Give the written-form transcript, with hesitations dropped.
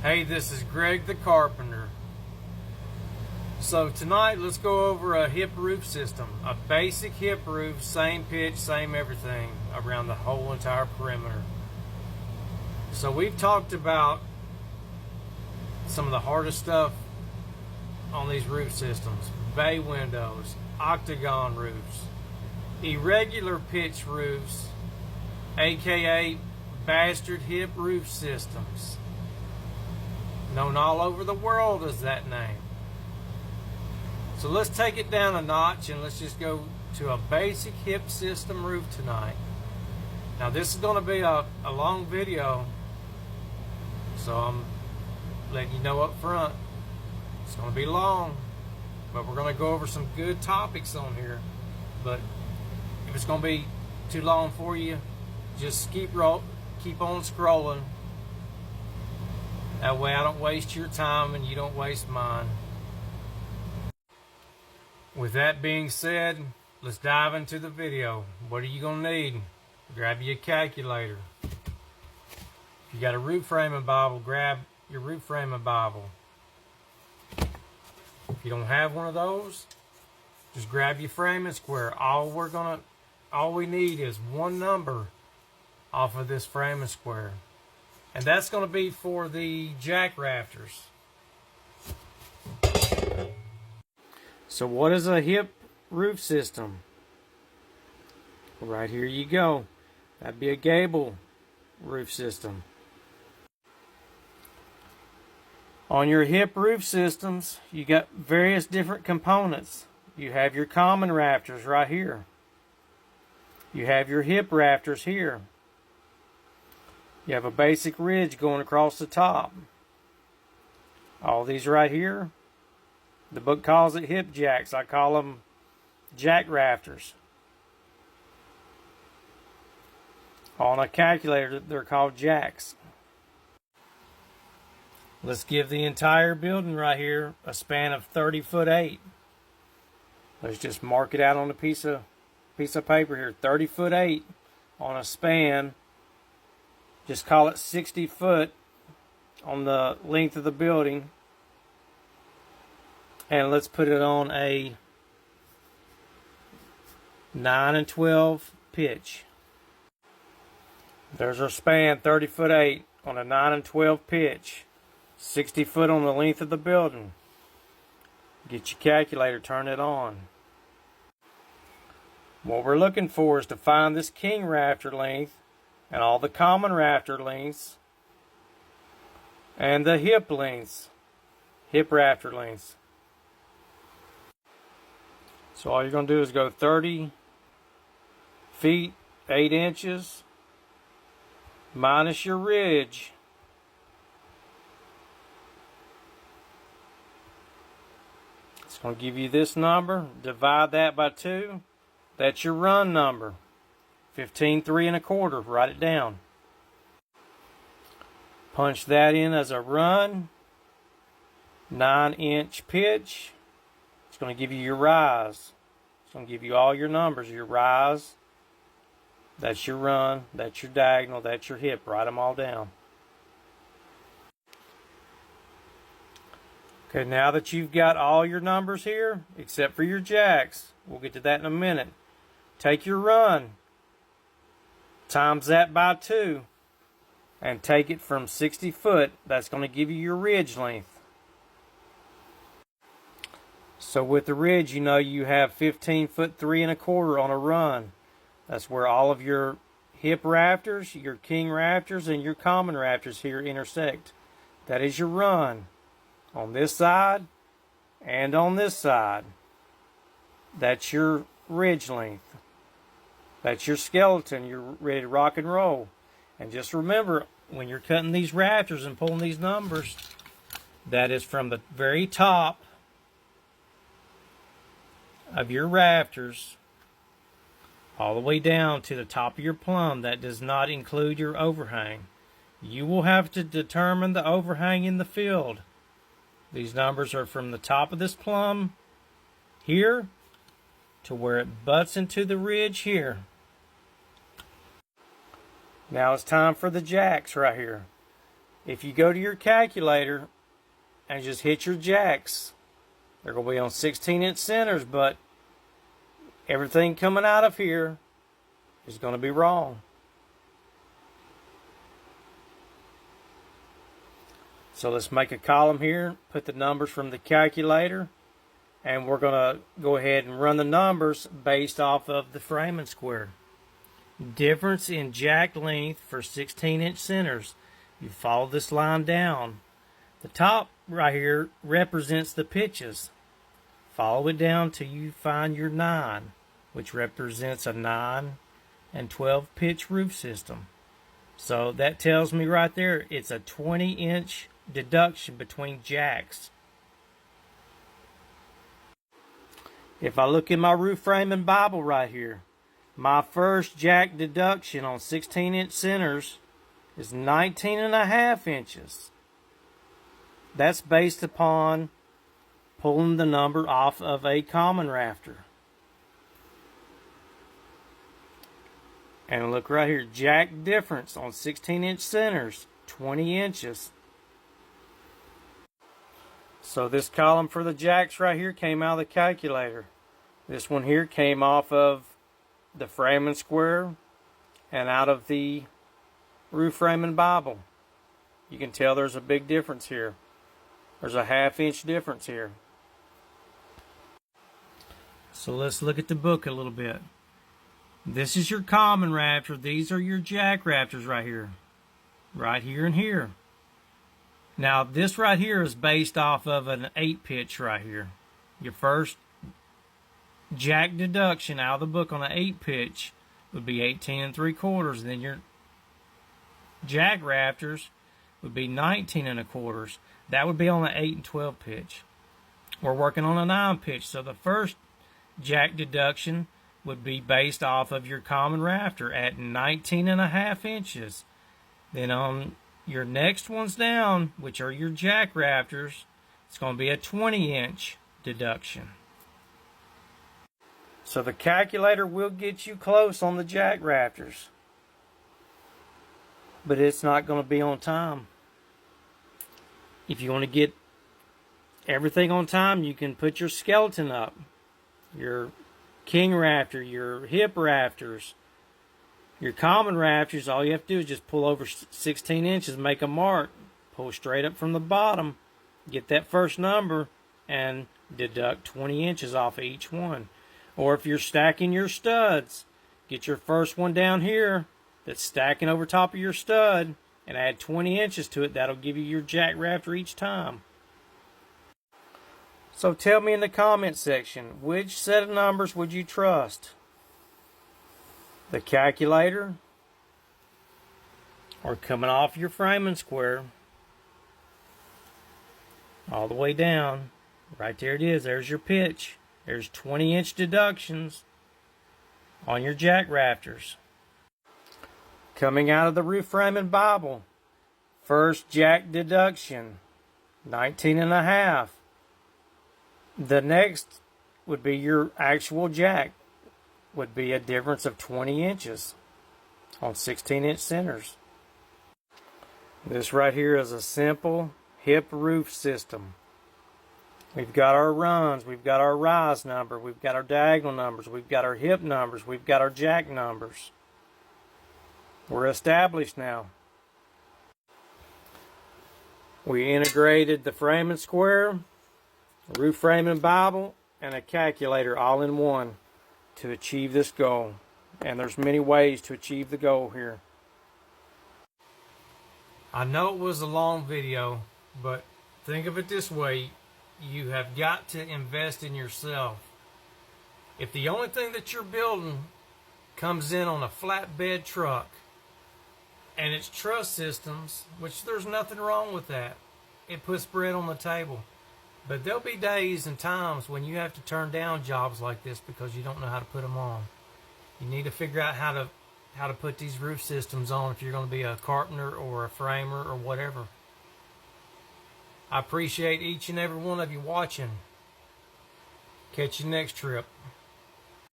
Hey, this is Greg the Carpenter. So tonight let's go over a hip roof system. A basic hip roof, same pitch, same everything around the whole entire perimeter. So we've talked about some of the hardest stuff on these roof systems. Bay windows, octagon roofs, irregular pitch roofs, aka bastard hip roof systems. Known all over the world as that name. So let's take it down a notch and let's just go to a basic hip system roof tonight. Now this is going to be a long video, so I'm letting you know up front. It's going to be long, but we're going to go over some good topics on here. But if it's going to be too long for you, just keep on scrolling. That way I don't waste your time and you don't waste mine. With that being said, let's dive into the video. What are you going to need? Grab your calculator. If you got a roof framing Bible, grab your roof framing Bible. If you don't have one of those, just grab your framing square. All we need is one number off of this framing square. And that's going to be for the jack rafters. So what is a hip roof system? Right here you go. That'd be a gable roof system. On your hip roof systems, you got various different components. You have your common rafters right here. You have your hip rafters here. You have a basic ridge going across the top. All these right here, the book calls it hip jacks. I call them jack rafters. On a calculator, they're called jacks. Let's give the entire building right here a span of 30'8". Let's just mark it out on a piece of paper here. 30'8" on a span. Just call it 60 foot on the length of the building. And let's put it on a 9 and 12 pitch. There's our span, 30'8" on a 9 and 12 pitch. 60 foot on the length of the building. Get your calculator, turn it on. What we're looking for is to find this king rafter length and all the common rafter lengths and the hip lengths, hip rafter lengths. So all you're going to do is go 30 feet 8 inches minus your ridge. It's going to give you this number. Divide that by 2. That's your run number. 15 3 1/4. Write it down. Punch that in as a run. 9-inch pitch. It's going to give you your rise. It's going to give you all your numbers. Your rise. That's your run. That's your diagonal. That's your hip. Write them all down. Okay, now that you've got all your numbers here, except for your jacks, we'll get to that in a minute. Take your run. Times that by 2 and take it from 60 foot. That's going to give you your ridge length. So with the ridge, you know you have 15 foot 3 1/4 on a run. That's where all of your hip rafters, your king rafters, and your common rafters here intersect. That is your run on this side and on this side. That's your ridge length. That's your skeleton. You're ready to rock and roll. And just remember, when you're cutting these rafters and pulling these numbers, that is from the very top of your rafters all the way down to the top of your plumb. That does not include your overhang. You will have to determine the overhang in the field. These numbers are from the top of this plumb here to where it butts into the ridge here. Now it's time for the jacks right here. If you go to your calculator and just hit your jacks, they're going to be on 16-inch centers, but everything coming out of here is going to be wrong. So let's make a column here, put the numbers from the calculator, and we're going to go ahead and run the numbers based off of the framing square. Difference in jack length for 16-inch centers. You follow this line down. The top right here represents the pitches. Follow it down till you find your 9, which represents a 9 and 12 pitch roof system. So that tells me right there it's a 20-inch deduction between jacks. If I look in my roof framing Bible right here, my first jack deduction on 16-inch centers is 19.5 inches. That's based upon pulling the number off of a common rafter. And look right here, jack difference on 16-inch centers, 20 inches. So this column for the jacks right here came out of the calculator. This one here came off of the framing square and out of the roof framing Bible. You can tell there's a big difference here. There's a 1/2 inch difference here. So let's look at the book a little bit. This is your common rafter. These are your jack rafters right here. Right here and here. Now this right here is based off of an 8 pitch right here. Your first jack deduction out of the book on an 8 pitch would be 18 3/4. Then your jack rafters would be 19 1/4. That would be on an 8 and 12 pitch. We're working on a 9 pitch, so the first jack deduction would be based off of your common rafter at 19.5 inches. Then on your next ones down, which are your jack rafters, it's going to be a 20-inch deduction. So the calculator will get you close on the jack rafters, but it's not going to be on time. If you want to get everything on time, you can put your skeleton up. Your king rafter, your hip rafters, your common rafters, all you have to do is just pull over 16 inches, make a mark, pull straight up from the bottom, get that first number, and deduct 20 inches off of each one. Or if you're stacking your studs, get your first one down here that's stacking over top of your stud, and add 20 inches to it. That'll give you your jack rafter each time. So tell me in the comment section, which set of numbers would you trust? The calculator, or coming off your framing square all the way down? Right there it is. There's your pitch. There's 20-inch deductions on your jack rafters. Coming out of the roof framing Bible, first jack deduction, 19.5. The next would be your actual jack, would be a difference of 20 inches on 16-inch centers. This right here is a simple hip roof system. We've got our runs, we've got our rise number, we've got our diagonal numbers, we've got our hip numbers, we've got our jack numbers. We're established now. We integrated the framing square, roof framing Bible, and a calculator all in one to achieve this goal. And there's many ways to achieve the goal here. I know it was a long video, but think of it this way. You have got to invest in yourself. If the only thing that you're building comes in on a flatbed truck, and it's truss systems, which there's nothing wrong with that. It puts bread on the table. But there'll be days and times when you have to turn down jobs like this because you don't know how to put them on. You need to figure out how to put these roof systems on if you're going to be a carpenter or a framer or whatever. I appreciate each and every one of you watching. Catch you next trip.